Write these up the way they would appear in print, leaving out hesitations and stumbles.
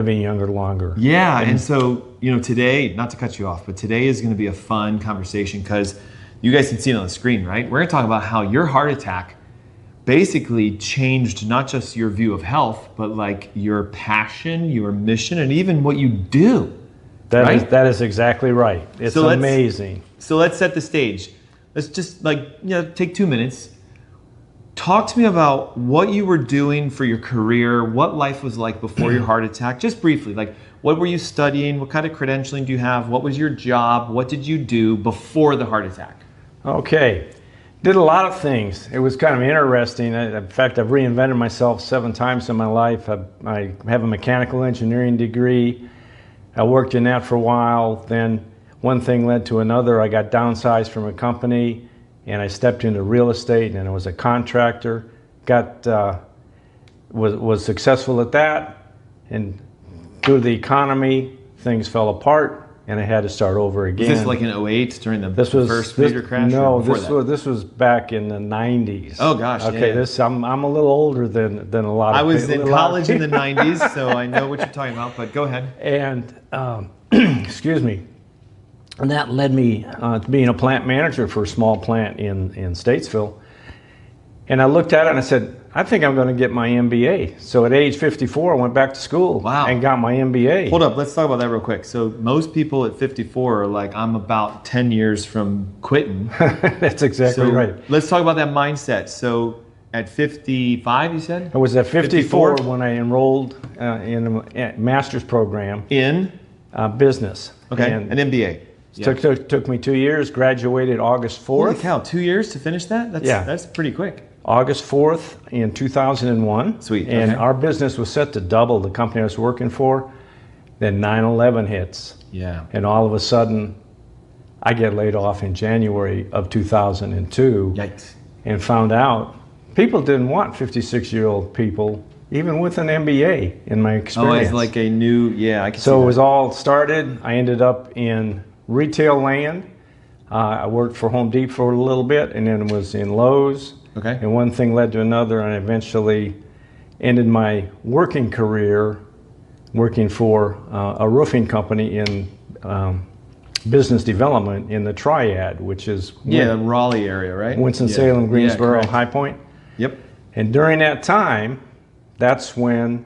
living younger longer. Yeah, and so, you know, today, not to cut you off, but today is going to be a fun conversation because you guys can see it on the screen, right? We're going to talk about how your heart attack basically changed not just your view of health, but like your passion, your mission, and even what you do. That is exactly right. It's so amazing. So let's set the stage. Let's just take 2 minutes. Talk to me about what you were doing for your career, what life was like before your heart attack, just briefly. Like, what were you studying? What kind of credentialing do you have? What was your job? What did you do before the heart attack? Okay. Did a lot of things. It was kind of interesting. In fact, I've reinvented myself 7 times in my life. I have a mechanical engineering degree. I worked in that for a while. Then one thing led to another. I got downsized from a company, and I stepped into real estate, and I was a contractor. Was successful at that, and due to the economy, things fell apart, and I had to start over again. Was this like in 08 during the first major crash? No, this was back in the 90s. Oh gosh. Okay, yeah. I'm a little older than a lot of people. I was in college in the 90s, so I know what you're talking about, but go ahead. And, excuse me, and that led me to being a plant manager for a small plant in Statesville. And I looked at it and I said, I think I'm going to get my MBA. So at age 54, I went back to school. Wow. And got my MBA. Hold up, let's talk about that real quick. So most people at 54 are like, I'm about 10 years from quitting. That's exactly right. Let's talk about that mindset. So at 55, you said? I was at 54 when I enrolled in a master's program. In? Business. Okay, and an MBA. Yeah. Took me 2 years, graduated August 4th. Holy cow, 2 years to finish that? That's pretty quick. August 4th in 2001. Sweet. And okay. our business was set to double the company I was working for. Then 9/11 hits. Yeah. And all of a sudden, I get laid off in January of 2002. Yikes. And found out people didn't want 56-year-old people, even with an MBA, in my experience. Oh, it's like a new, I can see So that. it was all started. I ended up in retail land. I worked for Home Depot for a little bit, and then was in Lowe's. Okay. And one thing led to another, and I eventually ended my working career working for a roofing company in business development in the Triad, which is the Raleigh area, right? Winston-Salem, Greensboro, High Point. Yep. And during that time, that's when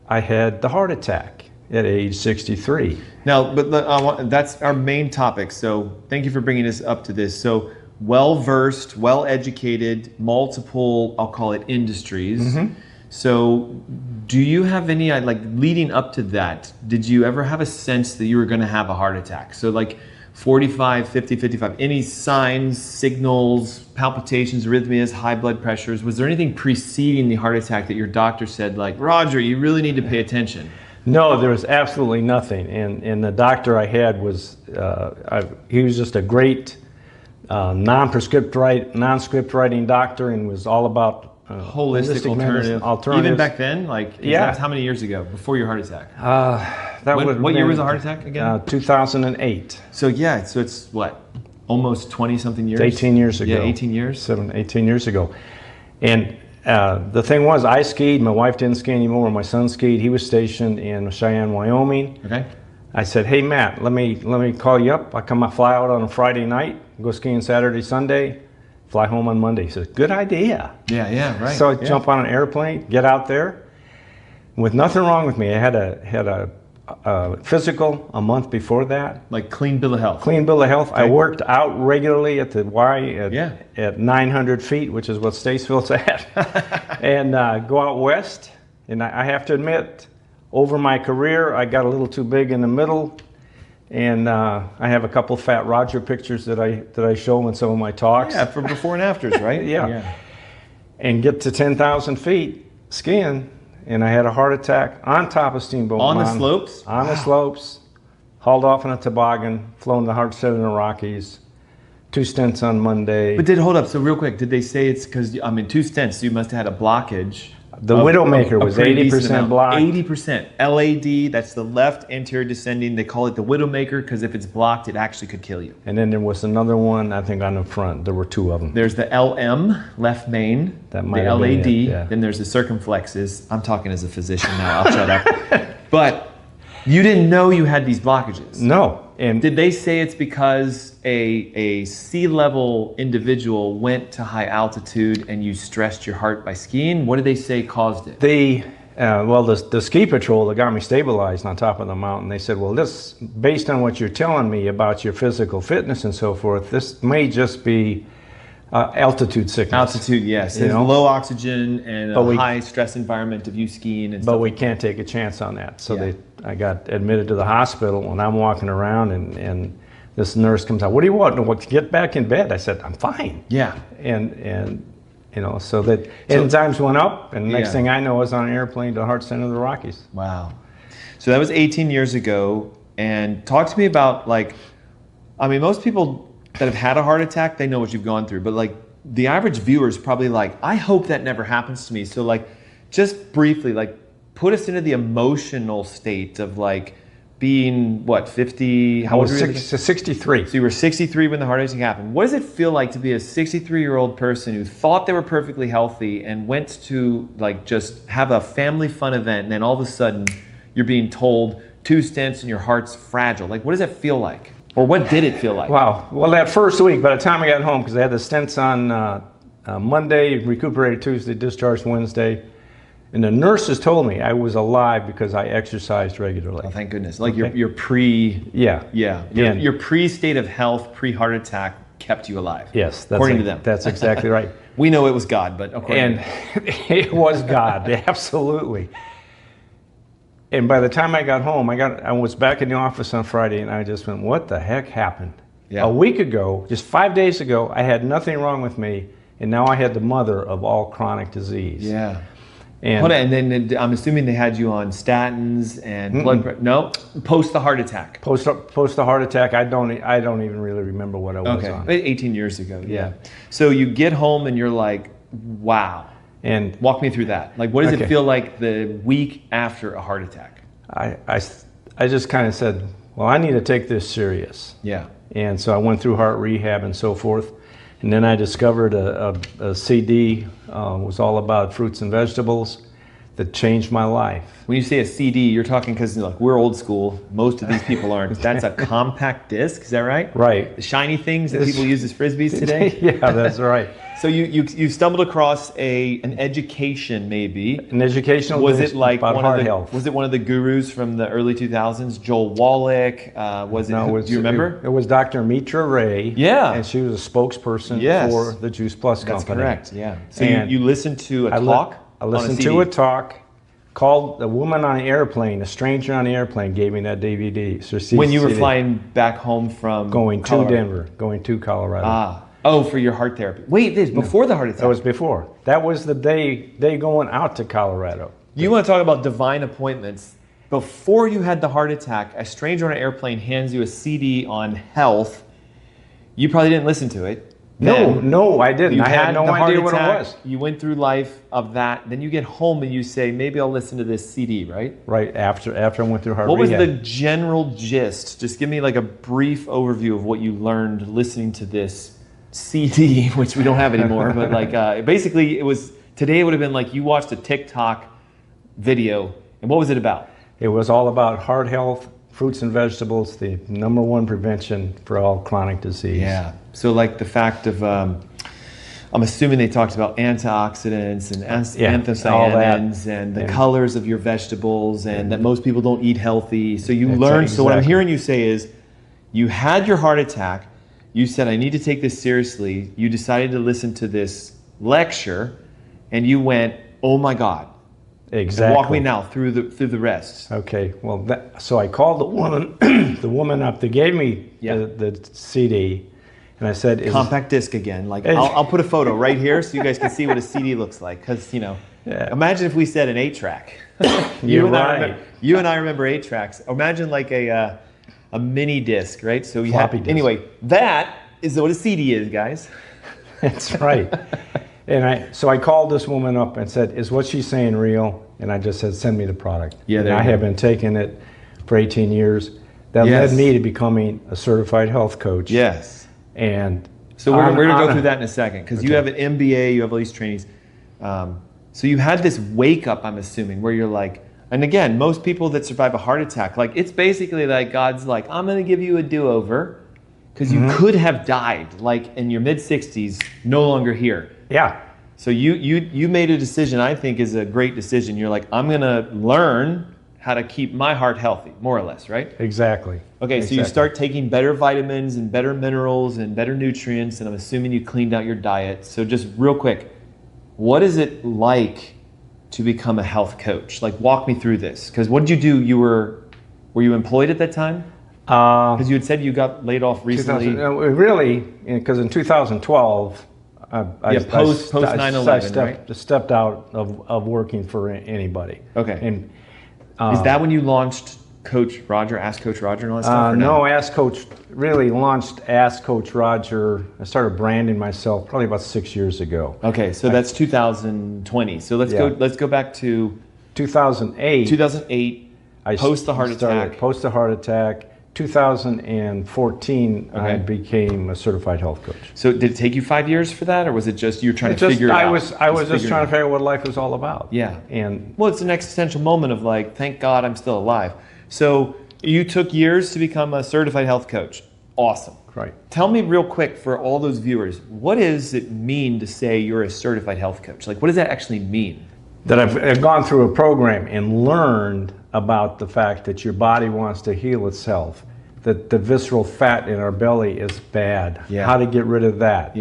I had the heart attack at age 63. Now, but that's our main topic. So thank you for bringing us up to this. So well-versed, well-educated, multiple, I'll call it industries. Mm-hmm. So do you have any, like leading up to that, did you ever have a sense that you were going to have a heart attack? So like 45, 50, 55, any signs, signals, palpitations, arrhythmias, high blood pressures? Was there anything preceding the heart attack that your doctor said, like, Roger, you really need to pay attention? No, there was absolutely nothing. And the doctor I had was, he was just a great non-script writing doctor, and was all about holistic alternatives. Even back then, like how many years ago before your heart attack? What year was the heart attack again? 2008. So so it's what, almost 20 something years? 18 years ago. Yeah, 18 years. 18 years ago. And the thing was, I skied. My wife didn't ski anymore. My son skied. He was stationed in Cheyenne, Wyoming. Okay. I said, hey Matt, let me call you up. I fly out on a Friday night, go skiing Saturday, Sunday, fly home on Monday. He says, good idea. Yeah, right. So I jump on an airplane, get out there, with nothing wrong with me. I had a physical a month before that. Like clean bill of health. Clean bill of health. Okay. I worked out regularly at the Y at 900 feet, which is what Statesville's at, and go out west. And I have to admit, over my career, I got a little too big in the middle, and I have a couple Fat Roger pictures that I show in some of my talks. Yeah, for before and afters, right? yeah. And get to 10,000 feet skiing, and I had a heart attack on top of Steamboat On Mountain. the slopes? On the slopes, hauled off in a toboggan, flown the hard set in the Rockies, 2 stents on Monday. But hold up, so real quick, did they say it's because, 2 stents, so you must have had a blockage? The Widowmaker was 80% blocked. 80%. LAD, that's the left anterior descending. They call it the Widowmaker because if it's blocked, it actually could kill you. And then there was another one, I think, on the front. There were two of them. There's the LM, left main, That the might have been LAD, it, yeah. then there's the circumflexes. I'm talking as a physician now, I'll shut up. But you didn't know you had these blockages. No. And Did they say it's because a sea level individual went to high altitude and you stressed your heart by skiing? What did they say caused it? the ski patrol that got me stabilized on top of the mountain, they said, well, this, based on what you're telling me about your physical fitness and so forth, this may just be altitude sickness. Altitude, yes. It's low oxygen and a high stress environment of you skiing and stuff. But we can't take a chance on that. So Yeah. I got admitted to the hospital, and I'm walking around, and this nurse comes out, what do you want? Well, get back in bed. I said, I'm fine. Yeah. And so that enzymes went up, and next thing I know, I was on an airplane to the heart center of the Rockies. Wow. So that was 18 years ago. And talk to me about, like, I mean, most people that have had a heart attack, they know what you've gone through. But, like, the average viewer is probably like, I hope that never happens to me. So, like, just briefly, like, put us into the emotional state of, like, being, what, 50? How old were you? 63. So you were 63 when the heart attack happened. What does it feel like to be a 63-year-old person who thought they were perfectly healthy and went to, like, just have a family fun event, and then all of a sudden you're being told 2 stents and your heart's fragile? Like, what does that feel like? Or what did it feel like? Wow. Well, that first week, by the time I got home, because I had the stents on Monday, recuperated Tuesday, discharged Wednesday, and the nurses told me I was alive because I exercised regularly. Oh, thank goodness. Like your pre... Yeah. Yeah. Your pre-state of health, pre-heart attack kept you alive. Yes. According to them. That's exactly right. We know it was God, but according to them. It was God, absolutely. And by the time I got home, I was back in the office on Friday, and I just went, what the heck happened? Yeah. A week ago, just 5 days ago, I had nothing wrong with me, and now I had the mother of all chronic disease. Yeah. And then I'm assuming they had you on statins and blood pressure. No, post the heart attack. post the heart attack, I don't even really remember what I was on. 18 years ago. Yeah. So you get home and you're like, wow. And Walk me through that. Like, what does it feel like the week after a heart attack? I just kind of said, well, I need to take this serious. Yeah. And so I went through heart rehab and so forth. And then I discovered a CD, was all about fruits and vegetables, that changed my life. When you say a CD, you're talking, because like we're old school, most of these people aren't. That's a compact disc, is that right? Right. The shiny things that people use as frisbees today? Yeah, that's right. So you stumbled across an education, maybe. An educational was disc it like about one heart of the, health. Was it one of the gurus from the early 2000s, Joel Wallach? Do you remember? It was Dr. Mitra Ray. Yeah. And she was a spokesperson for the Juice Plus That's company. correct, yeah. So you listened to a talk? I listened to a talk, called a woman on an airplane, a stranger on the airplane gave me that DVD. So when you were flying back home from going Colorado. to Denver, going to Colorado. Oh, for your heart therapy. Wait, this before the heart attack. That was before. That was the day going out to Colorado. You want to talk about divine appointments. Before you had the heart attack, a stranger on an airplane hands you a CD on health. You probably didn't listen to it. No, I didn't. I had no idea what it was. You went through life of that. Then you get home and you say, maybe I'll listen to this CD, right? Right, after I went through heart rehab. What was the general gist? Just give me like a brief overview of what you learned listening to this CD, which we don't have anymore. But like basically today it would have been like you watched a TikTok video. And what was it about? It was all about heart health, fruits and vegetables, the #1 prevention for all chronic disease. Yeah. So like the fact of, I'm assuming they talked about antioxidants and anthocyanins and the colors of your vegetables and that most people don't eat healthy. So you learned, so what I'm hearing you say is you had your heart attack, you said, I need to take this seriously. You decided to listen to this lecture and you went, oh my God. Exactly. And walk me now through the rest. Okay. Well, so I called the woman, up that gave me the CD, and I said, compact disc again. Like I'll put a photo right here so you guys can see what a CD looks like. Because imagine if we said an 8-track. You and I remember 8-tracks. Imagine like a mini disc, right? So you floppy disc. Anyway, that is what a CD is, guys. That's right. So I called this woman up and said, is what she's saying real? And I just said, send me the product. Yeah, and I have been taking it for 18 years. That led me to becoming a certified health coach. Yes. And so we're going to go through that in a second, because you have an MBA, you have all these trainings. So you had this wake up, I'm assuming, where you're like, and again, most people that survive a heart attack, like it's basically like God's like, I'm going to give you a do-over, because you could have died, like in your mid-60s, no longer here. Yeah. So you made a decision, I think is a great decision. You're like, I'm going to learn how to keep my heart healthy, more or less, right? Exactly. Okay, so you start taking better vitamins and better minerals and better nutrients, and I'm assuming you cleaned out your diet. So just real quick, what is it like to become a health coach? Like, walk me through this. Because what did you do? Were you employed at that time? Because you had said you got laid off recently. Really, because in 2012, post 9/11, I stepped out of working for anybody. Okay. And is that when you launched Coach Roger, Ask Coach Roger, and all that stuff? No, Ask Coach really launched Ask Coach Roger. I started branding myself probably about 6 years ago. Okay, so that's 2020. So let's go back to 2008. 2008. Post the heart attack. Post the heart attack. 2014, I became a certified health coach. So did it take you 5 years for that, or was it just you were trying to figure it out? I was just trying to figure out what life was all about. Yeah. And well, it's an existential moment of like, thank God I'm still alive. So you took years to become a certified health coach. Awesome. Right. Tell me real quick, for all those viewers, what does it mean to say you're a certified health coach? Like, what does that actually mean? That I've gone through a program and learned about the fact that your body wants to heal itself, that the visceral fat in our belly is bad, how to get rid of that,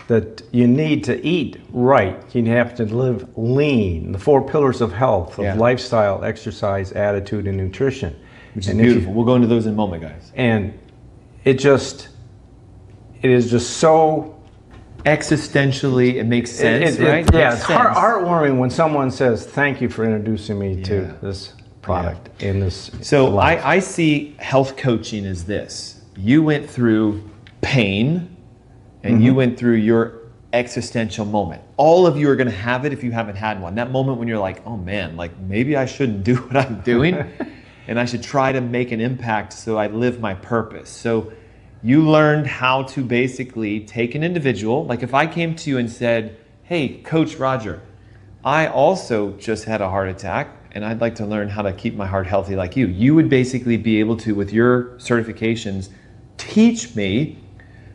that you need to eat right, you have to live lean, the 4 pillars of health, of lifestyle, exercise, attitude, and nutrition. Which is beautiful. We'll go into those in a moment, guys. And it is just so existentially, it makes sense, right? Yeah, it's heartwarming when someone says, thank you for introducing me to this product in this So I see health coaching as this. You went through pain and you went through your existential moment. All of you are going to have it if you haven't had one. That moment when you're like, oh man, like maybe I shouldn't do what I'm doing and I should try to make an impact so I live my purpose. So you learned how to basically take an individual, like if I came to you and said, hey, Coach Roger, I also just had a heart attack and I'd like to learn how to keep my heart healthy like you. You would basically be able to, with your certifications, teach me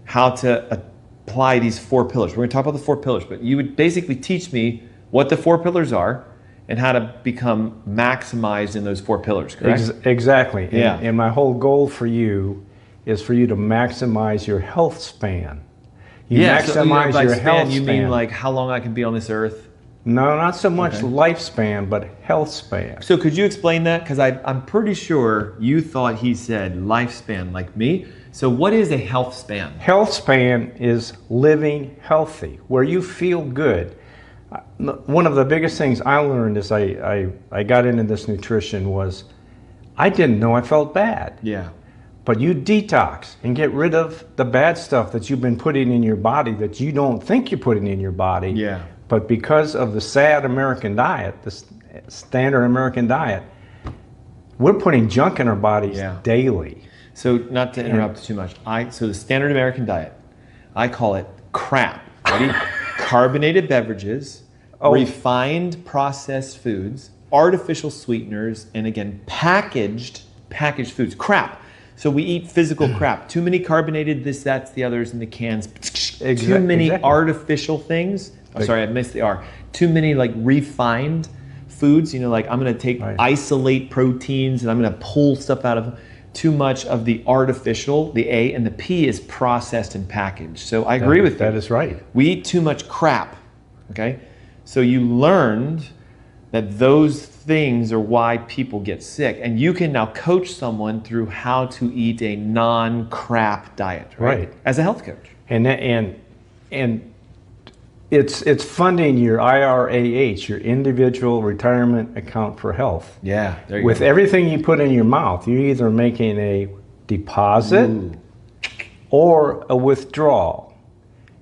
how to apply these 4 pillars. We're going to talk about the 4 pillars, but you would basically teach me what the 4 pillars are and how to become maximized in those 4 pillars, correct? Exactly. Yeah. And my whole goal for you is for you to maximize your health span. You maximize your health span. You mean like how long I can be on this earth? No, not so much lifespan, but health span. So could you explain that? Because I'm pretty sure you thought he said lifespan like me. So what is a health span? Health span is living healthy, where you feel good. One of the biggest things I learned as I got into this nutrition was I didn't know I felt bad. Yeah. But you detox and get rid of the bad stuff that you've been putting in your body that you don't think you're putting in your body. Yeah. But because of the sad American diet, the standard American diet, we're putting junk in our bodies daily. So not to interrupt too much, so the standard American diet, I call it crap. Ready? Carbonated beverages, refined processed foods, artificial sweeteners, and again, packaged foods. Crap. So we eat physical crap. Too many carbonated this, that's, the others in the cans. Too many artificial things. Oh, sorry, I missed the R. Too many like refined foods. You know, like I'm going to take isolate proteins and I'm going to pull stuff out of them. Too much of the artificial, the A, and the P is processed and packaged. So I agree with you. That is right. We eat too much crap. Okay, so you learned that those things are why people get sick, and you can now coach someone through how to eat a non-crap diet, right? As a health coach. And it's funding your IRAH, your individual retirement account for health. Yeah, there you With go. everything you put in your mouth, you're either making a deposit or a withdrawal.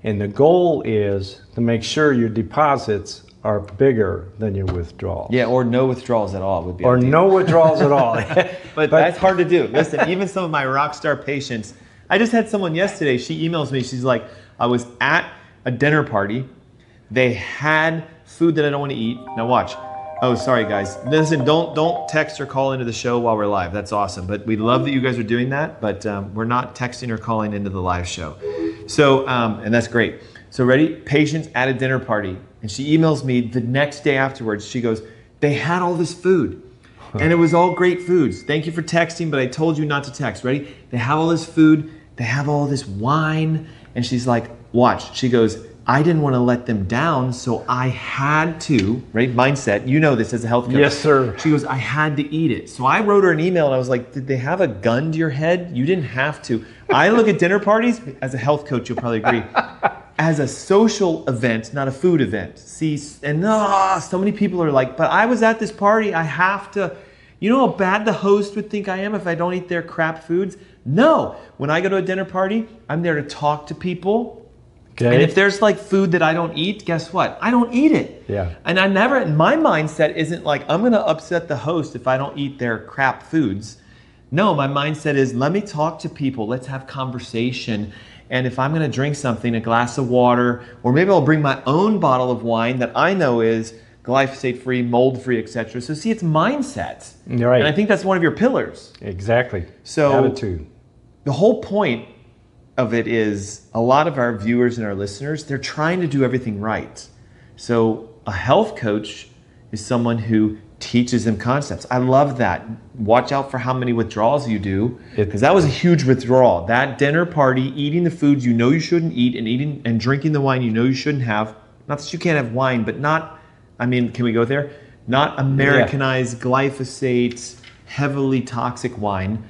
And the goal is to make sure your deposits are bigger than your withdrawals. Yeah, or no withdrawals at all would be Or ideal. no withdrawals at all. But that's hard to do. Listen, even some of my rock star patients, I just had someone yesterday, she emails me, she's like, I was at a dinner party, they had food that I don't want to eat. Now watch. Oh, sorry guys. Listen, don't text or call into the show while we're live. That's awesome. But we love that you guys are doing that, but we're not texting or calling into the live show. So, and that's great. So ready? Patients at a dinner party. And she emails me the next day afterwards. She goes, they had all this food. And it was all great foods. Thank you for texting, but I told you not to text. Ready? They have all this food. They have all this wine. And she's like, watch. She goes, I didn't want to let them down, so I had to, right? Mindset, you know this as a health coach. Yes, sir. She goes, I had to eat it. So I wrote her an email and I was like, did they have a gun to your head? You didn't have to. I look at dinner parties, as a health coach, you'll probably agree, as a social event, not a food event. See, and so many people are like, but I was at this party, I have to. You know how bad the host would think I am if I don't eat their crap foods? No. When I go to a dinner party, I'm there to talk to people. Okay. And if there's like food that I don't eat, guess what? I don't eat it. Yeah. And my mindset isn't like, I'm going to upset the host if I don't eat their crap foods. No, my mindset is, let me talk to people. Let's have conversation. And if I'm going to drink something, a glass of water, or maybe I'll bring my own bottle of wine that I know is glyphosate-free, mold-free, etc. So see, it's mindset. You're right. And I think that's one of your pillars. Exactly. So attitude. The whole point of it is a lot of our viewers and our listeners, they're trying to do everything right. So a health coach is someone who teaches them concepts. I love that. Watch out for how many withdrawals you do, because that was a huge withdrawal. That dinner party, eating the foods you know you shouldn't eat and eating and drinking the wine you know you shouldn't have. Not that you can't have wine, but not, I mean, can we go there? Not Americanized glyphosate, heavily toxic wine.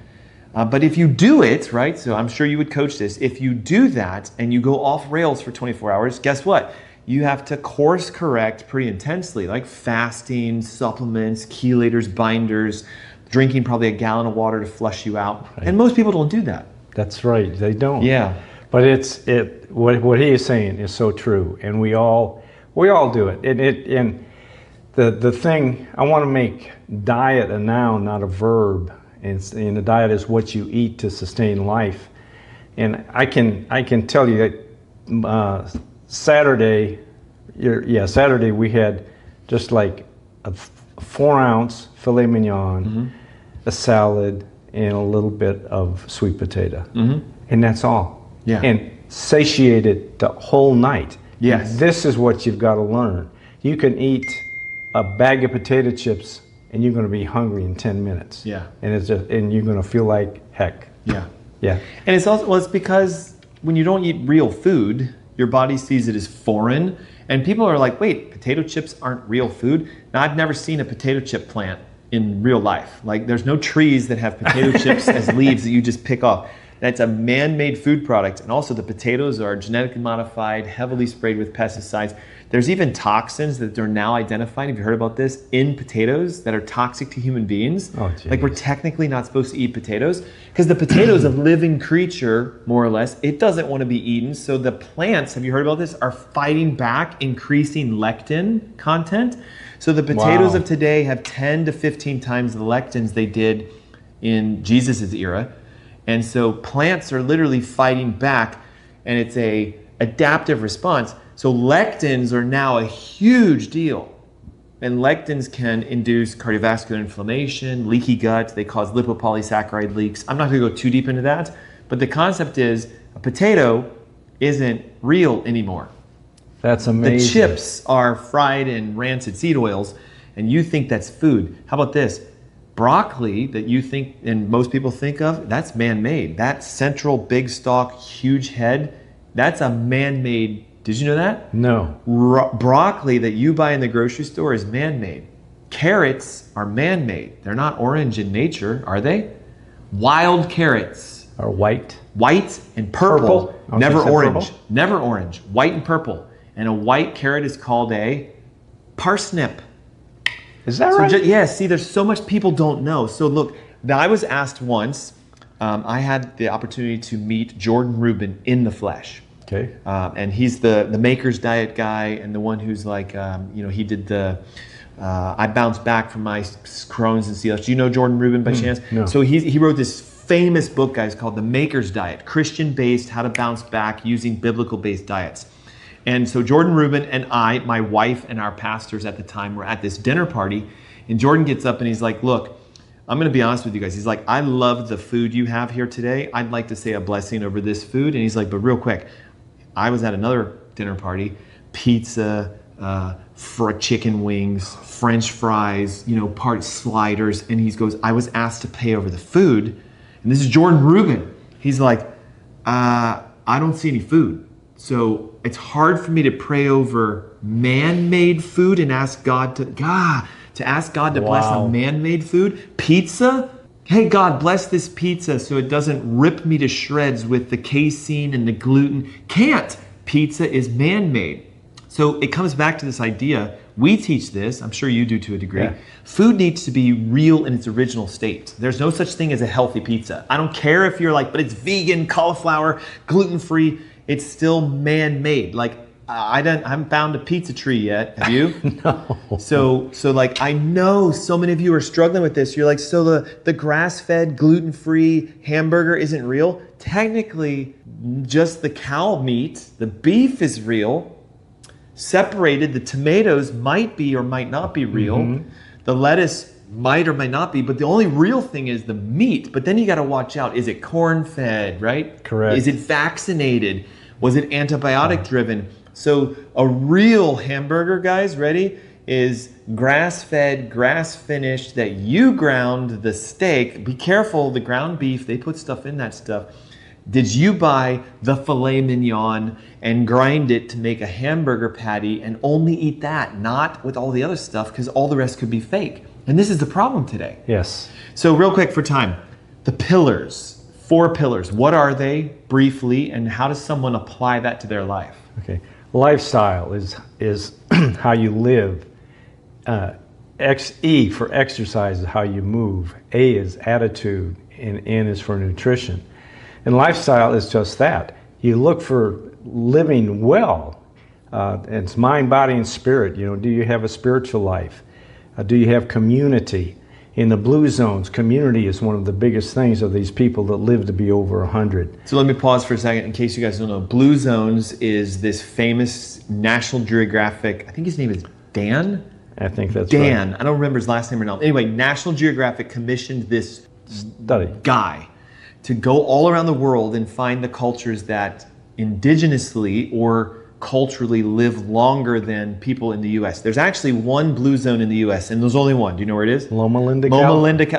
But if you do it, right, so I'm sure you would coach this, if you do that and you go off rails for 24 hours, guess what? You have to course correct pretty intensely, like fasting, supplements, chelators, binders, drinking probably a gallon of water to flush you out. Right. And most people don't do that. That's right, they don't. Yeah. But what he is saying is so true, and we all do it. And the thing, I want to make diet a noun, not a verb. And the diet is what you eat to sustain life. And I can tell you that Saturday we had just like a 4-ounce filet mignon, a salad, and a little bit of sweet potato. And that's all. Yeah. And satiated the whole night. Yes. And this is what you've got to learn. You can eat a bag of potato chips and you're going to be hungry in 10 minutes. Yeah. And you're going to feel like heck. Yeah. Yeah. And it's also, well, it's because when you don't eat real food, your body sees it as foreign. And people are like, wait, potato chips aren't real food? Now, I've never seen a potato chip plant in real life. Like, there's no trees that have potato chips as leaves that you just pick off. That's a man-made food product. And also the potatoes are genetically modified, heavily sprayed with pesticides. There's even toxins that they're now identifying, have you heard about this, in potatoes that are toxic to human beings. Oh, like, we're technically not supposed to eat potatoes because the potato is a living creature, more or less. It doesn't want to be eaten. So the plants, have you heard about this, are fighting back, increasing lectin content. So the potatoes of today have 10 to 15 times the lectins they did in Jesus's era. And so plants are literally fighting back, and it's a adaptive response. So lectins are now a huge deal. And lectins can induce cardiovascular inflammation, leaky gut. They cause lipopolysaccharide leaks. I'm not going to go too deep into that. But the concept is a potato isn't real anymore. That's amazing. The chips are fried in rancid seed oils, and you think that's food. How about this? Broccoli that you think and most people think of, that's man-made. That central big stalk, huge head, that's a man-made. Did you know that? No. Broccoli that you buy in the grocery store is man-made. Carrots are man-made. They're not orange in nature, are they? Wild carrots are white. White and purple. Never orange. Purple? Never orange. White and purple. And a white carrot is called a parsnip. Is that right? Yeah, see, there's so much people don't know. So look, I was asked once, I had the opportunity to meet Jordan Rubin in the flesh. Okay. And he's the Maker's Diet guy, and the one who's like, he did the I bounced back from my Crohn's and CLS. Do you know Jordan Rubin by chance? No. So he wrote this famous book, guys, called The Maker's Diet, Christian-based, how to bounce back using biblical-based diets. And so Jordan Rubin and I, my wife and our pastors at the time, were at this dinner party, and Jordan gets up and he's like, look, I'm going to be honest with you guys. He's like, I love the food you have here today. I'd like to say a blessing over this food. And he's like, but real quick, I was at another dinner party, pizza, fried chicken wings, French fries, part sliders. And he goes, I was asked to pay over the food. And this is Jordan Rubin. He's like, I don't see any food. So it's hard for me to pray over man-made food and ask God to ask God to bless a man-made food. Pizza? Hey, God, bless this pizza so it doesn't rip me to shreds with the casein and the gluten. Can't. Pizza is man-made. So it comes back to this idea. We teach this. I'm sure you do to a degree. Yeah. Food needs to be real in its original state. There's no such thing as a healthy pizza. I don't care if you're like, but it's vegan, cauliflower, gluten-free. It's still man-made. Like, I haven't found a pizza tree yet. Have you? No. So like, I know so many of you are struggling with this. You're like, so the grass-fed, gluten-free hamburger isn't real? Technically, just the cow meat, the beef is real. Separated, the tomatoes might be or might not be real. Mm-hmm. The lettuce might or might not be, but the only real thing is the meat. But then you got to watch out. Is it corn-fed, right? Correct. Is it vaccinated? Was it antibiotic-driven? So a real hamburger, guys, ready, is grass-fed, grass-finished, that you ground the steak. Be careful, the ground beef, they put stuff in that stuff. Did you buy the filet mignon and grind it to make a hamburger patty and only eat that, not with all the other stuff, because all the rest could be fake? And this is the problem today. Yes. So real quick for time, the pillars, 4 pillars, what are they briefly, and how does someone apply that to their life? Okay. Lifestyle is how you live. E for exercise is how you move. A is attitude, and N is for nutrition. And lifestyle is just that. You look for living well. It's mind, body, and spirit. Do you have a spiritual life? Do you have community? In the blue zones, community is one of the biggest things of these people that live to be over 100. So let me pause for a second in case you guys don't know. Blue Zones is this famous National Geographic, I think his name is Dan? I think that's Dan. right. I don't remember his last name or not. Anyway, National Geographic commissioned this guy to go all around the world and find the cultures that indigenously or culturally live longer than people in the U.S. There's actually one blue zone in the U.S., and there's only one. Do you know where it is? Loma Linda,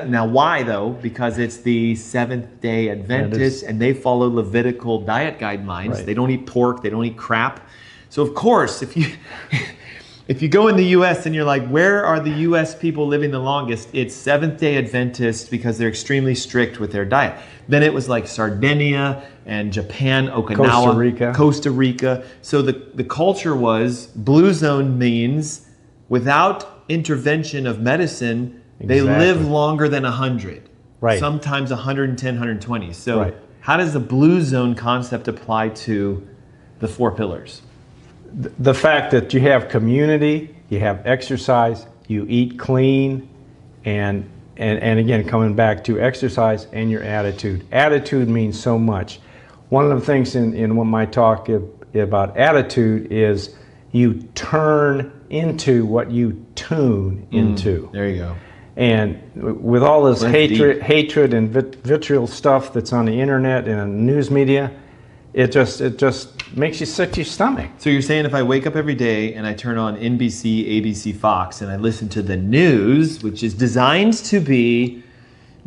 Now, why, though? Because it's the Seventh-day Adventists, and they follow Levitical diet guidelines. Right. They don't eat pork. They don't eat crap. So, of course, if you go in the U.S. and you're like, where are the U.S. people living the longest? It's Seventh-day Adventists because they're extremely strict with their diet. Then it was like Sardinia and Japan, Okinawa, Costa Rica. So the culture was, blue zone means without intervention of medicine, they live longer than 100. Right. Sometimes 110, 120. So right. How does the blue zone concept apply to the 4 pillars? The fact that you have community, you have exercise, you eat clean, and again, coming back to exercise and your attitude. Attitude means so much. One of the things in what my talk about attitude is you turn into what you tune into. There you go. And with all this hatred and vitriol stuff that's on the internet and in news media, it just makes you sick to your stomach. So you're saying if I wake up every day and I turn on NBC, ABC, Fox, and I listen to the news, which is designed to be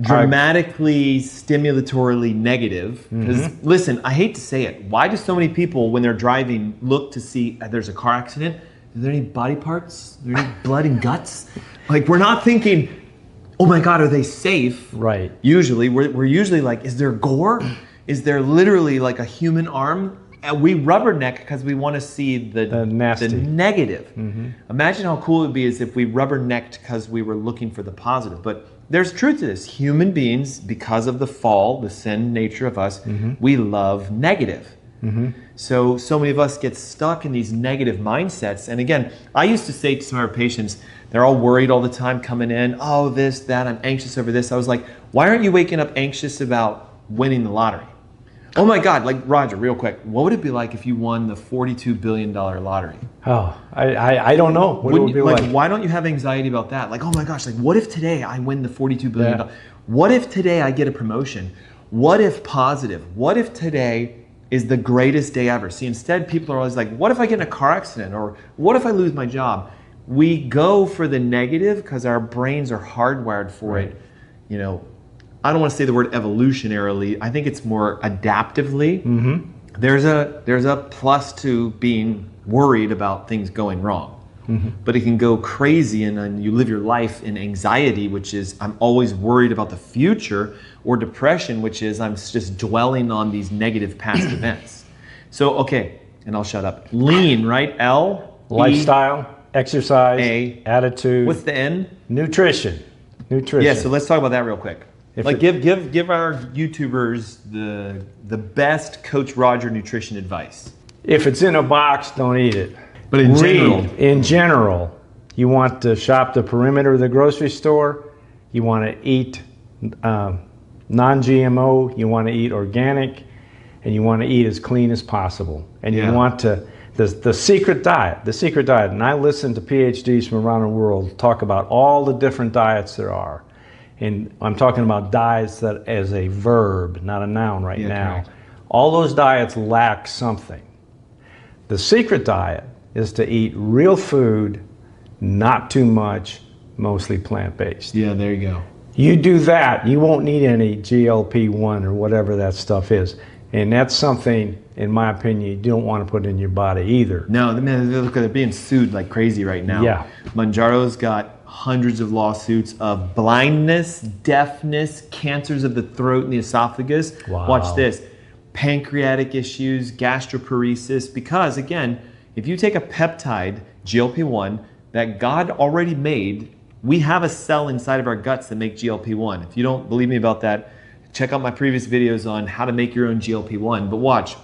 dramatically, stimulatorily negative, because listen, I hate to say it, why do so many people, when they're driving, look to see there's a car accident? Is there any body parts? Is there any blood and guts? Like, we're not thinking, oh my God, are they safe? Right. Usually, we're usually like, is there gore? Is there literally like a human arm? And we rubberneck because we want to see the negative. Imagine how cool it would be as if we rubbernecked because we were looking for the positive. But there's truth to this. Human beings, because of the fall, the sin nature of us, we love negative. So many of us get stuck in these negative mindsets. And again, I used to say to some of our patients, they're all worried all the time coming in. Oh, this, that, I'm anxious over this. I was like, why aren't you waking up anxious about winning the lottery? Oh my God, like Roger, real quick, what would it be like if you won the $42 billion lottery? Oh, I don't know. What would it be like? Why don't you have anxiety about that? Like, oh my gosh, like what if today I win the $42 billion? Yeah. What if today I get a promotion? What if positive? What if today is the greatest day ever? See, instead people are always like, what if I get in a car accident? Or what if I lose my job? We go for the negative because our brains are hardwired for it. You know, I don't want to say the word evolutionarily. I think it's more adaptively. There's a plus to being worried about things going wrong. But it can go crazy and you live your life in anxiety, which is I'm always worried about the future, or depression, which is I'm just dwelling on these negative past events. So, okay, and I'll shut up. Lean, right? L? Lifestyle, exercise, A. attitude. What's the N? Nutrition. Yeah, so let's talk about that real quick. Give our YouTubers the best Coach Roger nutrition advice. If it's in a box, don't eat it. But in general, you want to shop the perimeter of the grocery store. You want to eat non-GMO. You want to eat organic, and you want to eat as clean as possible. And you want to the secret diet. The secret diet. And I listen to PhDs from around the world talk about all the different diets there are. And I'm talking about diets that as a verb, not a noun right now. Correct. All those diets lack something. The secret diet is to eat real food, not too much, mostly plant-based. Yeah, there you go. You do that, you won't need any GLP-1 or whatever that stuff is. And that's something, in my opinion, you don't want to put in your body either. No, man, look, they're being sued like crazy right now. Yeah. Mounjaro's got hundreds of lawsuits of blindness, deafness, cancers of the throat and the esophagus. Wow. Watch this. Pancreatic issues, gastroparesis, because again, if you take a peptide, GLP-1, that God already made, we have a cell inside of our guts that make GLP-1. If you don't believe me about that, check out my previous videos on how to make your own GLP-1. But watch,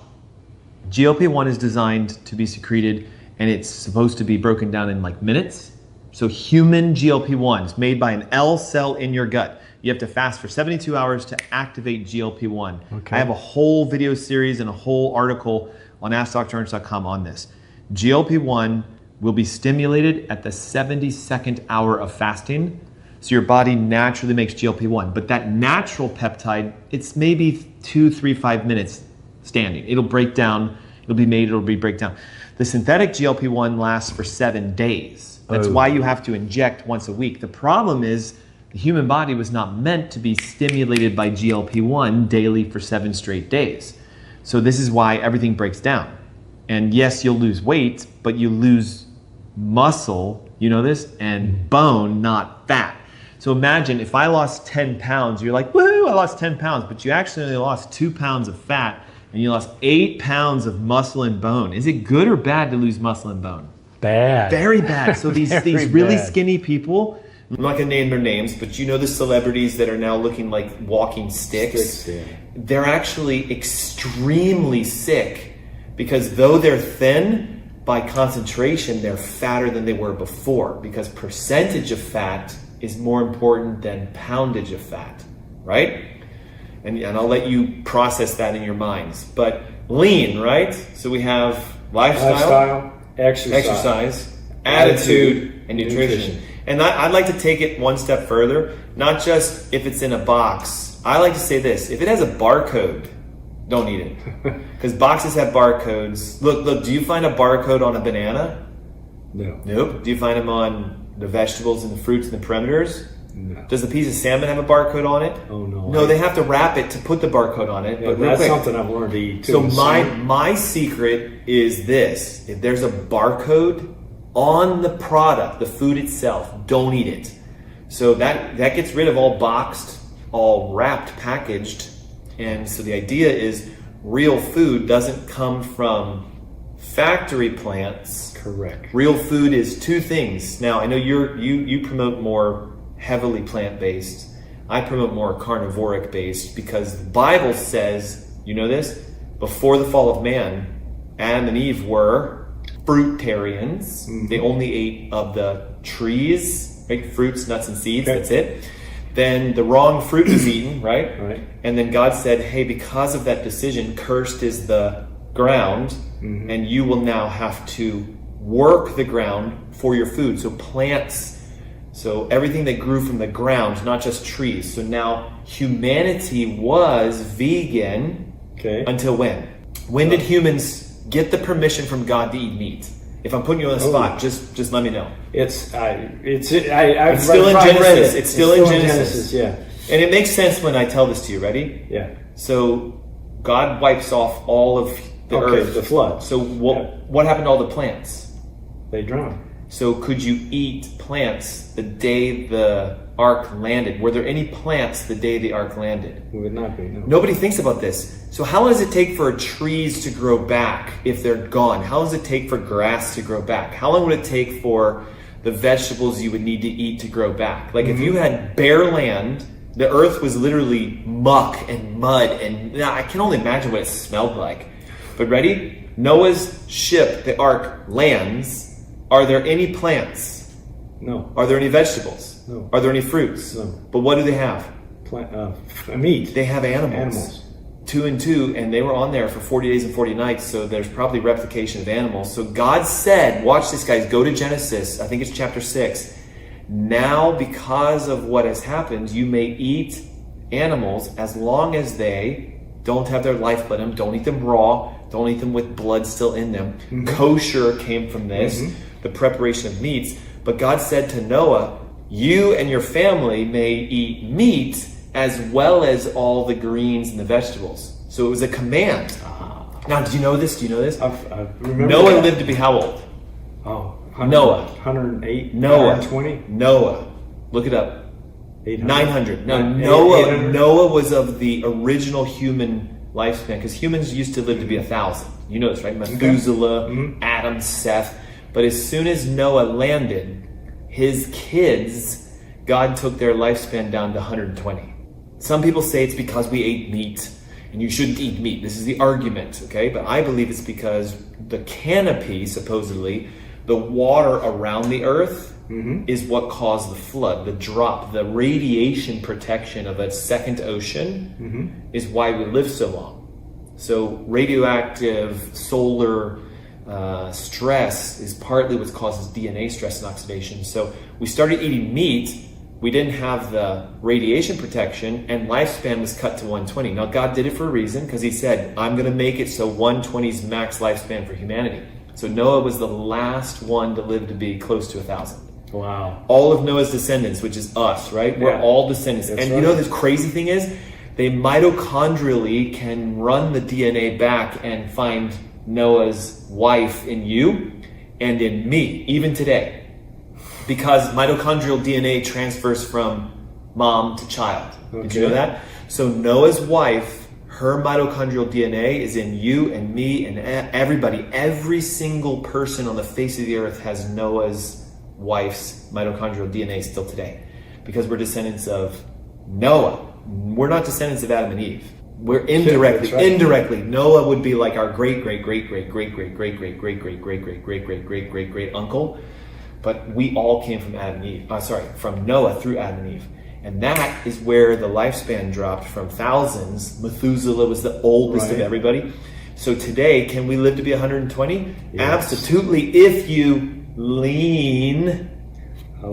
GLP-1 is designed to be secreted and it's supposed to be broken down in like minutes. So human GLP-1 is made by an L cell in your gut. You have to fast for 72 hours to activate GLP-1. Okay. I have a whole video series and a whole article on AskDrErnst.com on this. GLP-1 will be stimulated at the 72nd hour of fasting. So your body naturally makes GLP-1. But that natural peptide, it's maybe 2, 3, 5 minutes standing. It'll break down, it'll be made, it'll be break down. The synthetic GLP-1 lasts for 7 days. That's why you have to inject once a week. The problem is the human body was not meant to be stimulated by GLP-1 daily for 7 straight days. So this is why everything breaks down. And yes, you'll lose weight, but you lose muscle, you know this, and bone, not fat. So imagine if I lost 10 pounds, you're like, woo, I lost 10 pounds, but you actually only lost 2 pounds of fat and you lost 8 pounds of muscle and bone. Is it good or bad to lose muscle and bone? Bad. Very bad. So these Very really bad. skinny people, I'm not gonna name their names, but you know the celebrities that are now looking like walking sticks? They're actually extremely sick because though they're thin, by concentration, they're fatter than they were before because percentage of fat is more important than poundage of fat, right? And I'll let you process that in your minds. But lean, right? So we have lifestyle, exercise, attitude, and nutrition. And I'd like to take it one step further, not just if it's in a box. I like to say this, if it has a barcode, don't eat it. Because boxes have barcodes. Look, do you find a barcode on a banana? No. Nope. Do you find them on the vegetables and the fruits and the perimeters? No. Does the piece of salmon have a barcode on it? Oh no. No, they have to wrap it to put the barcode on it. Yeah, but real that's quick, something I've learned to eat too. so my secret is this. If there's a barcode on the product, the food itself, don't eat it. So that gets rid of all boxed, all wrapped, packaged. And so the idea is real food doesn't come from factory plants. Correct. Real food is 2 things. Now, I know you promote more heavily plant-based. I promote more carnivoric-based because the Bible says, you know this, before the fall of man, Adam and Eve were fruitarians. They only ate of the trees, right? Fruits, nuts, and seeds. Okay. That's it. Then the wrong fruit was eaten, right? Right. And then God said, hey, because of that decision, cursed is the ground, and you will now have to work the ground for your food. So plants, so everything that grew from the ground, not just trees. So now humanity was vegan until when? When did humans get the permission from God to eat meat? If I'm putting you on the spot, just let me know. It's still in Genesis. It's still in Genesis. Yeah. And it makes sense when I tell this to you. Ready? Yeah. So God wipes off all of the earth. The flood. So what happened to all the plants? They drowned. So could you eat plants the day the ark landed? Were there any plants the day the ark landed? It would not be, no. Nobody thinks about this. So how long does it take for trees to grow back if they're gone? How long does it take for grass to grow back? How long would it take for the vegetables you would need to eat to grow back? Like if you had bare land, the earth was literally muck and mud, and I can only imagine what it smelled like. But ready? Noah's ship, the ark, lands. Are there any plants? No. Are there any vegetables? No. Are there any fruits? No. But what do they have? Meat. They have animals. 2 and 2, and they were on there for 40 days and 40 nights, so there's probably replication of animals. So God said, watch this, guys, go to Genesis, I think it's chapter 6. Now, because of what has happened, you may eat animals as long as they don't have their lifeblood in them. Don't eat them raw. Don't eat them with blood still in them. Kosher came from this, the preparation of meats. But God said to Noah, you and your family may eat meat as well as all the greens and the vegetables. So it was a command. Now, do you know this? I remember Noah that. lived to be how old? Oh, Noah. 108. Noah. 120. Noah. Look it up. 800. 900. Now, 800. Noah was of the original human lifespan, because humans used to live to be 1,000. You know this, right? Methuselah, Adam, Seth. But as soon as Noah landed, his kids, God took their lifespan down to 120. Some people say it's because we ate meat, and you shouldn't eat meat. This is the argument, okay? But I believe it's because the canopy, supposedly, the water around the earth, is what caused the flood. The drop, the radiation protection of a second ocean is why we live so long. So radioactive solar stress is partly what causes DNA stress and oxidation. So we started eating meat, we didn't have the radiation protection, and lifespan was cut to 120. Now God did it for a reason, because he said, I'm going to make it so 120 is max lifespan for humanity. So Noah was the last one to live to be close to 1,000. Wow. All of Noah's descendants, which is us, right? We're all descendants. That's and right. you know the crazy thing is, they mitochondrially can run the DNA back and find Noah's wife in you and in me, even today. Because mitochondrial DNA transfers from mom to child. Did you know that? So Noah's wife, her mitochondrial DNA is in you and me and everybody. Every single person on the face of the earth has Noah's wife's mitochondrial DNA still today, because we're descendants of Noah. We're not descendants of Adam and Eve. We're indirectly. Right. Indirectly, Noah would be like our great uncle, but we all came from Adam and Eve. From Noah through Adam and Eve, and that is where the lifespan dropped from thousands. Methuselah was the oldest of everybody. So today, can we live to be 120? Yes. Absolutely, if you lean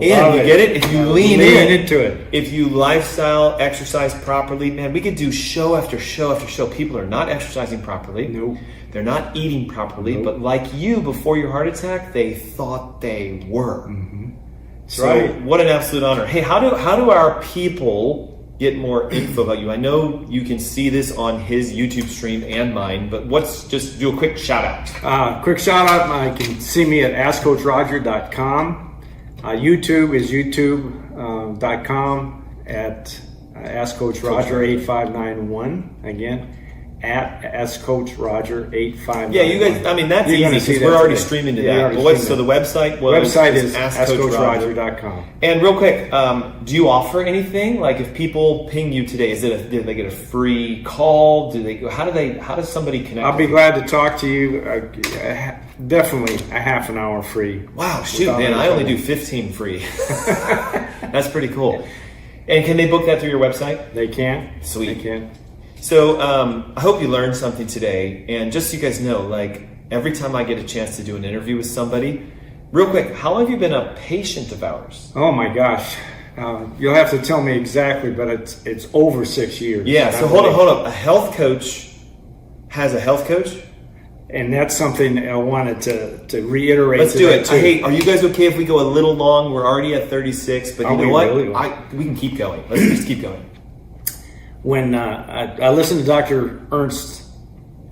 in. You get it? If you lean into it. If you lifestyle, exercise properly, man, we could do show after show after show. People are not exercising properly. Nope. They're not eating properly. Nope. But like you, before your heart attack, they thought they were. So right. what an absolute honor. Hey, how do our people get more info about you? I know you can see this on his YouTube stream and mine, but just do a quick shout out. Quick shout out. You can see me at AskCoachRoger.com. YouTube is youtube.com at AskCoachRoger8591 again. at AskCoachRoger851. Yeah, you guys, I mean, that's You're gonna easy see because that we're already today. streaming to Yeah, that. already But streaming. so the website Website is AskCoachRoger. AskCoachRoger.com. And real quick, do you offer anything? Like if people ping you today, did they get a free call? How does somebody connect? I'll be glad to talk to you. Definitely a half an hour free. Wow, shoot, man, I only do 15 free. That's pretty cool. And can they book that through your website? They can. Sweet. They can. So I hope you learned something today. And just so you guys know, like every time I get a chance to do an interview with somebody, real quick, how long have you been a patient of ours? Oh my gosh. You'll have to tell me exactly, but it's over 6 years. Yeah, so hold up. A health coach has a health coach? And that's something I wanted to reiterate. Let's do it. Too. Hey, are you guys okay if we go a little long? We're already at 36, but you know what? Really? We can keep going. Let's just keep going. When I listened to Dr. Ernst's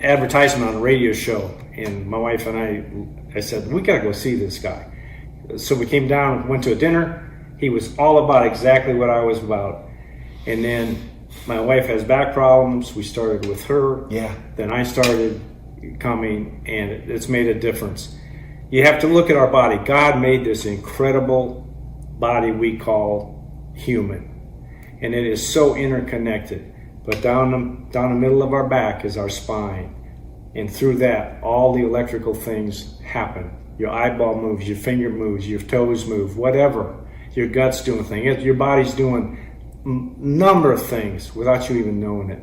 advertisement on a radio show, and my wife and I said, we got to go see this guy. So we came down, went to a dinner. He was all about exactly what I was about. And then my wife has back problems. We started with her. Yeah. Then I started coming, and it's made a difference. You have to look at our body. God made this incredible body we call human, and it is so interconnected. But down the middle of our back is our spine, and through that, all the electrical things happen. Your eyeball moves, your finger moves, your toes move, whatever. Your gut's doing things. Your body's doing a number of things without you even knowing it.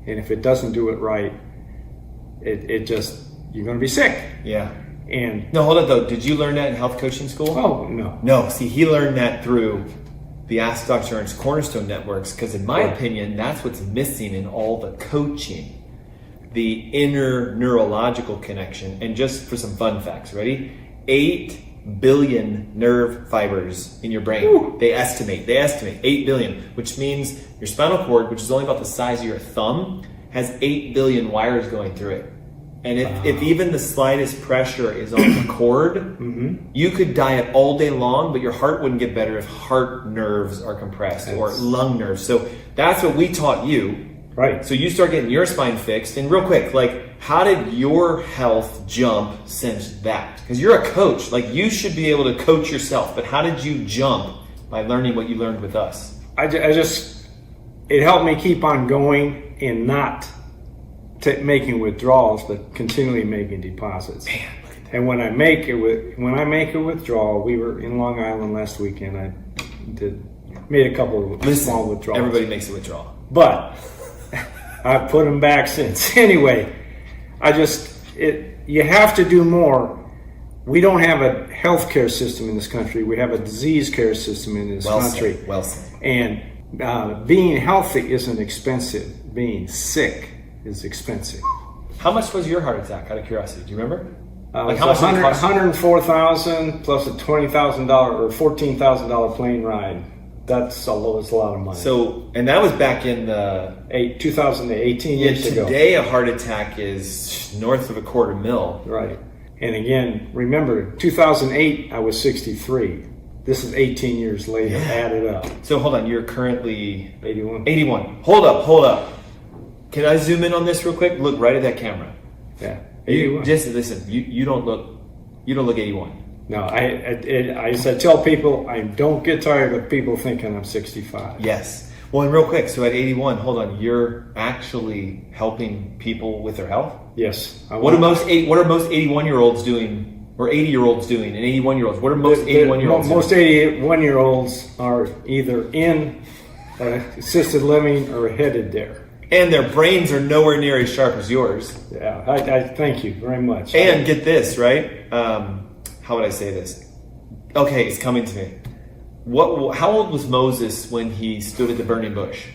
And if it doesn't do it right, it just, you're going to be sick. Yeah. And no, hold on though. Did you learn that in health coaching school? Oh, no. No, see, he learned that through the Ask Dr. Ernst Cornerstone networks, because in my opinion, that's what's missing in all the coaching, the inner neurological connection. And just for some fun facts, ready? 8 billion nerve fibers in your brain. Ooh. They estimate 8 billion, which means your spinal cord, which is only about the size of your thumb, has 8 billion wires going through it. And if even the slightest pressure is on the cord, you could diet all day long, but your heart wouldn't get better if heart nerves are compressed or lung nerves. So that's what we taught you. Right. So you start getting your spine fixed. And real quick, like, how did your health jump since that? Because you're a coach. Like, you should be able to coach yourself. But how did you jump by learning what you learned with us? It helped me keep on going and not making withdrawals, but continually making deposits. Man, look at that. And when I make a withdrawal, we were in Long Island last weekend. I made a couple of small withdrawals. Everybody makes a withdrawal, but I've put them back since. Anyway, you have to do more. We don't have a healthcare system in this country. We have a disease care system in this country. Well said. And being healthy isn't expensive. Being sick is expensive. How much was your heart attack, out of curiosity? Do you remember? Like how much? $104,000 plus a $20,000 or $14,000 plane ride. That's a lot of money. So, and that was back in the 2018 years ago. Today, a heart attack is north of $250,000. Right. And again, remember, 2008, I was 63. This is 18 years later, added up. So hold on, you're currently 81. 81. Hold up. Can I zoom in on this real quick? Look right at that camera. Yeah. 81. Just listen. You don't look 81. No, I tell people I don't get tired of people thinking I'm 65. Yes. Well, and real quick, so at 81, hold on, you're actually helping people with their health? Yes. What are most 81-year-olds doing, or 80-year-olds doing, and 81-year-olds? What are most 81-year-olds doing? Most 81-year-olds are either in assisted living or headed there. And their brains are nowhere near as sharp as yours. Yeah, I thank you very much. And get this, right? How would I say this? Okay, it's coming to me. How old was Moses when he stood at the burning bush?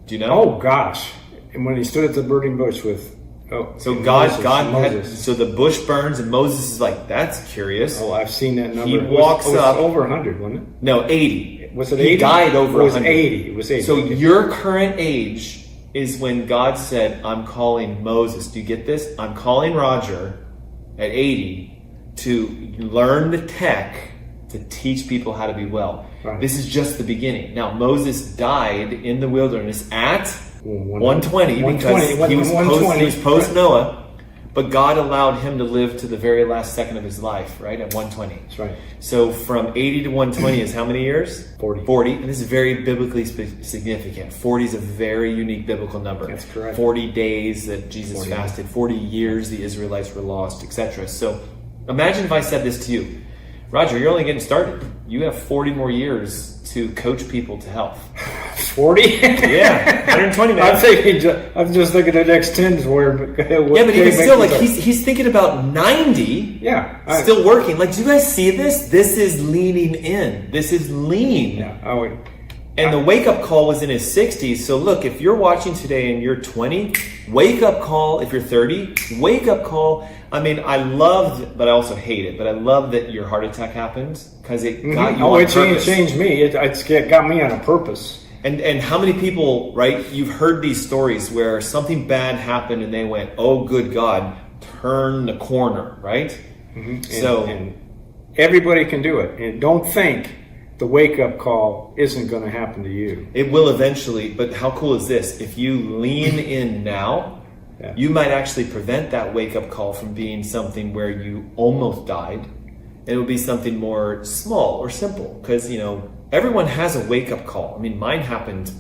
Do you know? Oh gosh! And when he stood at the burning bush with so the bush burns and Moses is like, that's curious. Oh, I've seen that number. He walks up over 100, wasn't it? No, 80. Was it 80? He died over 100. It was 80. So your current age is when God said, I'm calling Moses. Do you get this? I'm calling Roger at 80 to learn the tech to teach people how to be well. Right. This is just the beginning. Now, Moses died in the wilderness at 120 because he was post Noah. But God allowed him to live to the very last second of his life, right? At 120. That's right. So from 80 to 120 is how many years? 40. 40. And this is very biblically significant. 40 is a very unique biblical number. That's correct. 40 days that Jesus 40. fasted. 40 years the Israelites were lost, etc. So imagine if I said this to you. Roger, you're only getting started. You have 40 more years to coach people to health. 40? Yeah, 120, man. I'm just thinking the next 10's where. Yeah, but even still, like he's thinking about 90. Yeah, still working. Like, do you guys see this? This is leaning in. This is lean. Yeah, I would. And the wake up call was in his 60s. So look, if you're watching today and you're 20, wake up call. If you're 30, wake up call. I mean, I loved, but I also hate it. But I love that your heart attack happened because it got you on purpose. It changed me. It got me on a purpose. And how many people, right, you've heard these stories where something bad happened and they went, oh, good God, turn the corner, right? Mm-hmm. And everybody can do it. And don't think the wake-up call isn't going to happen to you. It will eventually, but how cool is this? If you lean in now, you might actually prevent that wake-up call from being something where you almost died. And it would be something more small or simple because, everyone has a wake-up call. I mean, mine happened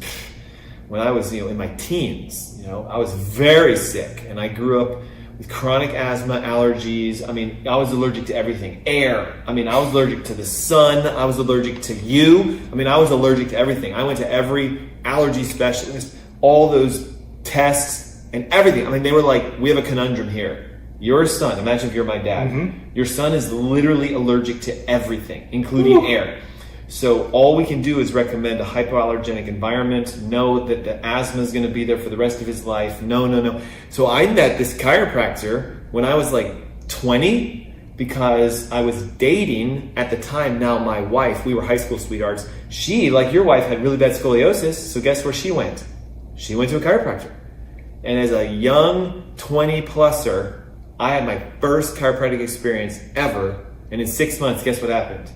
when I was, in my teens. I was very sick, and I grew up with chronic asthma, allergies. I mean, I was allergic to everything. Air. I mean, I was allergic to the sun. I was allergic to you. I mean, I was allergic to everything. I went to every allergy specialist, all those tests and everything. I mean, they were like, we have a conundrum here. Your son, imagine if you're my dad. Mm-hmm. Your son is literally allergic to everything, including air. So all we can do is recommend a hypoallergenic environment. Know that the asthma is going to be there for the rest of his life. No. So I met this chiropractor when I was like 20 because I was dating at the time now my wife. We were high school sweethearts. She, like your wife, had really bad scoliosis. So guess where she went? She went to a chiropractor. And as a young 20-pluser, I had my first chiropractic experience ever. And in 6 months, guess what happened?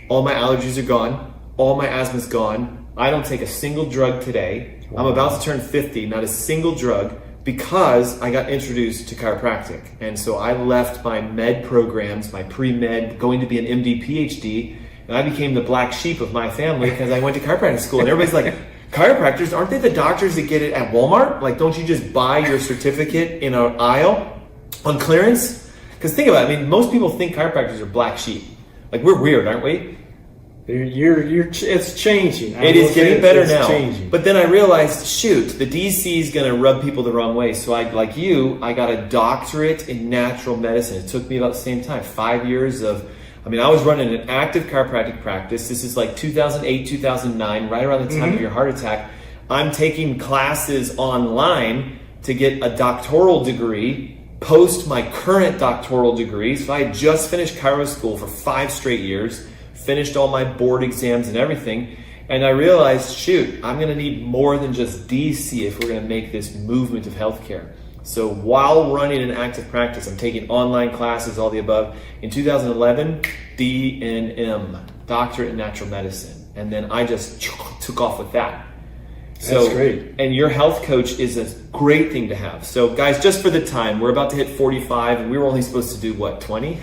All my allergies are gone. All my asthma's gone. I don't take a single drug today. Wow. I'm about to turn 50, not a single drug, because I got introduced to chiropractic. And so I left my med programs, my pre-med, going to be an MD, PhD, and I became the black sheep of my family because I went to chiropractic school. And everybody's like, chiropractors, aren't they the doctors that get it at Walmart? Like, don't you just buy your certificate in an aisle on clearance? Because think about it. I mean, most people think chiropractors are black sheep. Like, we're weird, aren't we? It's changing. It is getting better now. Changing. But then I realized, shoot, the DC is going to rub people the wrong way. So I got a doctorate in natural medicine. It took me about the same time, 5 years of, I was running an active chiropractic practice. This is like 2008, 2009, right around the time of your heart attack. I'm taking classes online to get a doctoral degree, post my current doctoral degree. So I had just finished chiro school for 5 straight years. Finished all my board exams and everything, and I realized, shoot, I'm going to need more than just DC if we're going to make this movement of healthcare. So while running an active practice, I'm taking online classes, all the above. In 2011, DNM, Doctorate in Natural Medicine, and then I just took off with that. So, that's great. And your health coach is a great thing to have. So guys, just for the time, we're about to hit 45 and we were only supposed to do what, 20?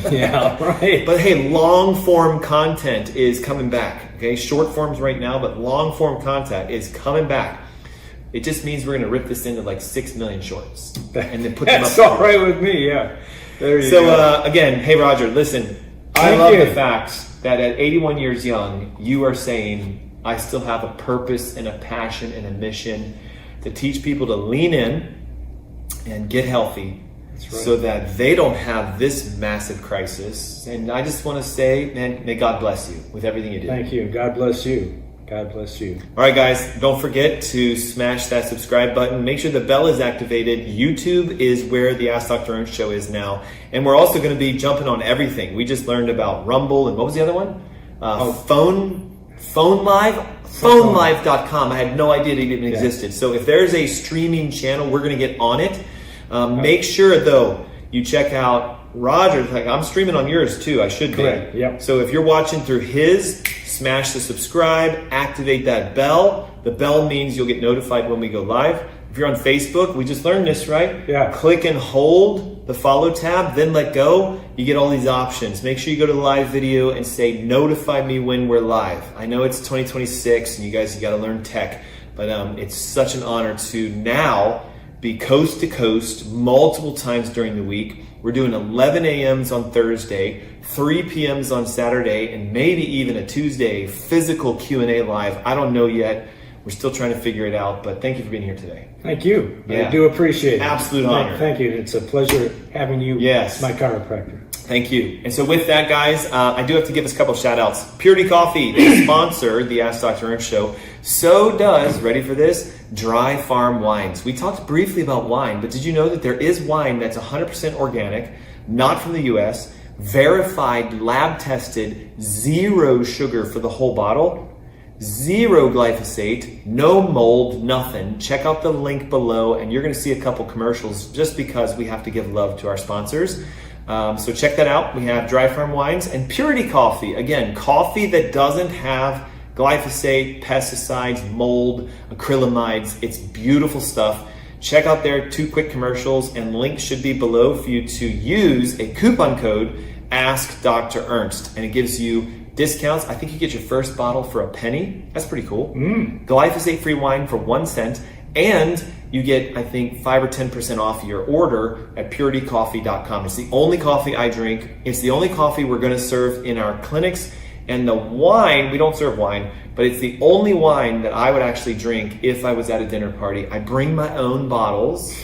Yeah, right. But hey, long form content is coming back. Okay, short forms right now, but long form content is coming back. It just means we're going to rip this into like 6 million shorts and then put them up. That's all right with me, yeah. There you go. Again, hey Roger, listen, I love the fact that at 81 years young, you are saying, I still have a purpose and a passion and a mission to teach people to lean in and get healthy. That's right. So that they don't have this massive crisis. And I just want to say, man, may God bless you with everything you do. Thank you. God bless you. God bless you. All right, guys, don't forget to smash that subscribe button. Make sure the bell is activated. YouTube is where the Ask Dr. Ernst Show is now. And we're also going to be jumping on everything. We just learned about Rumble and what was the other one? Phone Live? PhoneLive.com. I had no idea it even existed. So if there's a streaming channel, we're going to get on it. Make sure, though, you check out Roger's like, I'm streaming on yours too. I should be. Correct. Yep. So if you're watching through his, smash the subscribe, activate that bell. The bell means you'll get notified when we go live. If you're on Facebook, we just learned this, right? Yeah. Click and hold the follow tab, then let go. You get all these options. Make sure you go to the live video and say, notify me when we're live. I know it's 2026 and you guys, you got to learn tech, but it's such an honor to now be coast to coast multiple times during the week. We're doing 11 a.m.s on Thursday, 3 p.m.s on Saturday, and maybe even a Tuesday physical Q&A live. I don't know yet. We're still trying to figure it out, but thank you for being here today. Thank you. Yeah. I do appreciate it. Absolute honor. Thank you. It's a pleasure having you Yes. as my chiropractor. Thank you. And so with that, guys, I do have to give us a couple shout outs. Purity Coffee, they sponsor the Ask Dr. Ernst Show. So does, ready for this, Dry Farm Wines. We talked briefly about wine, but did you know that there is wine that's 100% organic, not from the US, verified, lab tested, 0 sugar for the whole bottle? 0 glyphosate, no mold, nothing. Check out the link below and you're going to see a couple commercials just because we have to give love to our sponsors. So check that out. We have Dry Farm Wines and Purity Coffee. Again, coffee that doesn't have glyphosate, pesticides, mold, acrylamides. It's beautiful stuff. Check out their 2 quick commercials and links should be below for you to use a coupon code AskDrErnst and it gives you discounts. I think you get your first bottle for $0.01. That's pretty cool. Glyphosate-free wine for 1 cent. And you get, I think, 5 or 10% off your order at puritycoffee.com. It's the only coffee I drink. It's the only coffee we're going to serve in our clinics. And the wine, we don't serve wine, but it's the only wine that I would actually drink if I was at a dinner party. I bring my own bottles.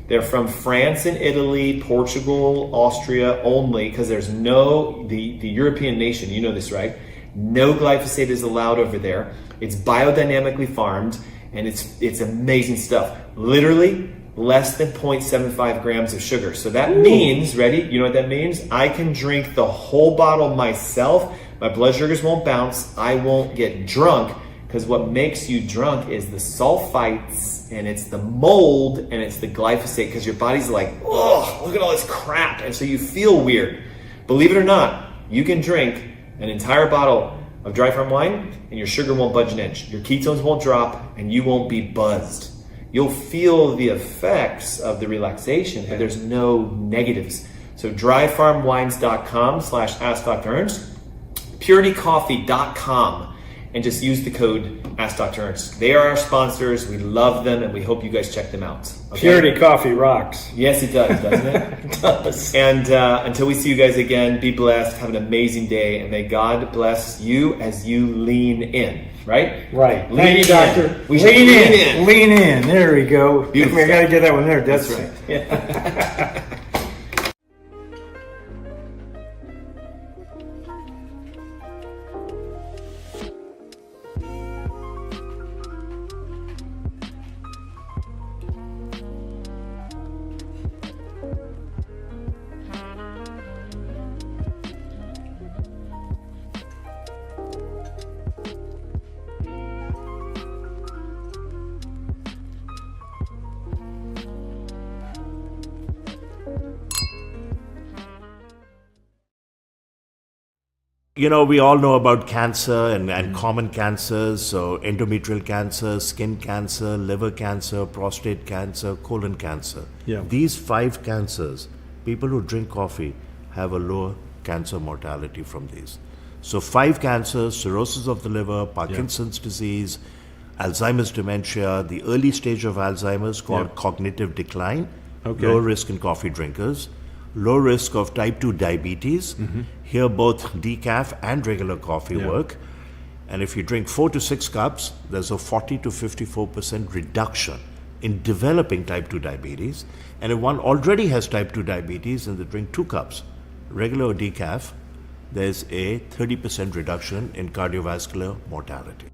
They're from France and Italy, Portugal, Austria only, because there's no, the European nation, you know this, right? No glyphosate is allowed over there. It's biodynamically farmed, and it's amazing stuff. Literally less than 0.75 grams of sugar. So that means, ready? You know what that means? I can drink the whole bottle myself. My blood sugars won't bounce. I won't get drunk, because what makes you drunk is the sulfites, and it's the mold, and it's the glyphosate, because your body's like, oh, look at all this crap. And so you feel weird. Believe it or not, you can drink an entire bottle of Dry Farm wine and your sugar won't budge an inch. Your ketones won't drop and you won't be buzzed. You'll feel the effects of the relaxation, but there's no negatives. So dryfarmwines.com/AskDrErnst, puritycoffee.com, and just use the code AskDrErnst. They are our sponsors. We love them, and we hope you guys check them out. Okay? Purity Coffee rocks. Yes, it does, doesn't it? It does. And until we see you guys again, be blessed. Have an amazing day, and may God bless you as you lean in. Right? Right. Lean Thank you, doctor. in. We should Lean in. Lean in. There we go. Beautiful. I got to get that one there. That's right. right. Yeah. You know, we all know about cancer and common cancers, so endometrial cancer, skin cancer, liver cancer, prostate cancer, colon cancer. Yeah. These 5 cancers, people who drink coffee have a lower cancer mortality from these. So 5 cancers: cirrhosis of the liver, Parkinson's disease, Alzheimer's dementia, the early stage of Alzheimer's called cognitive decline, low risk in coffee drinkers, low risk of type 2 diabetes. Here both decaf and regular coffee work. And if you drink 4 to 6 cups, there's a 40 to 54% reduction in developing type 2 diabetes. And if one already has type 2 diabetes and they drink 2 cups, regular or decaf, there's a 30% reduction in cardiovascular mortality.